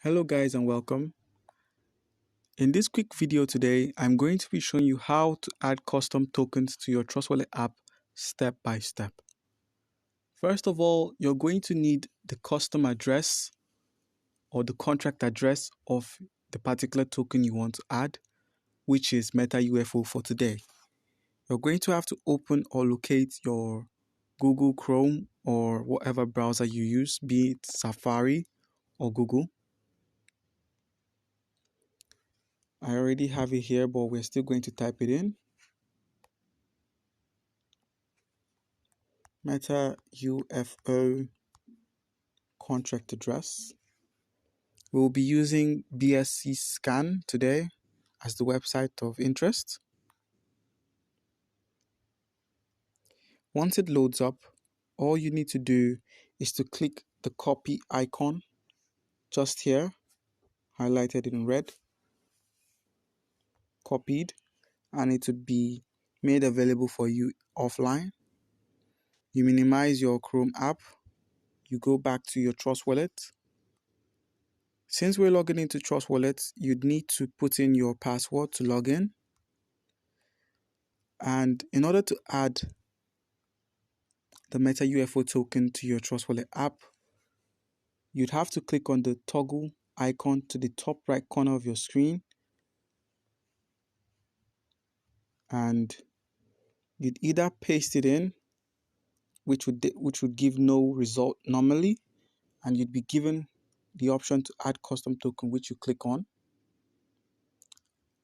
Hello guys and welcome. In this quick video today, I'm going to be showing you how to add custom tokens to your Trust Wallet app step by step. First of all, you're going to need the custom address or the contract address of the particular token you want to add, which is Meta UFO for today. You're going to have to open or locate your Google Chrome or whatever browser you use, be it Safari or Google. I already have it here, but we're still going to type it in. Meta UFO contract address. We'll be using BSC Scan today as the website of interest. Once it loads up, all you need to do is to click the copy icon just here, highlighted in red, copied, and it would be made available for you offline. You minimize your Chrome app, you go back to your Trust Wallet. Since we're logging into Trust Wallet, you'd need to put in your password to log in. And in order to add the Meta UFO token to your Trust Wallet app, you'd have to click on the toggle icon to the top right corner of your screen, and you'd either paste it in, which would give no result normally, and you'd be given the option to add custom token, which you click on.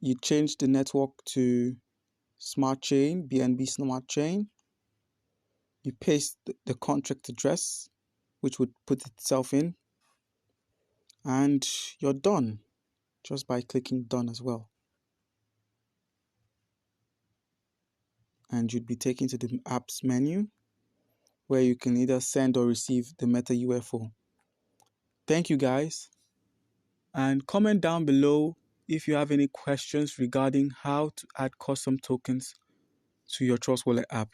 You change the network to Smart Chain, BNB Smart Chain. You paste the contract address, which would put itself in, and you're done just by clicking done as well. And you'd be taken to the apps menu where you can either send or receive the Meta UFO. Thank you guys, and comment down below if you have any questions regarding how to add custom tokens to your Trust Wallet app.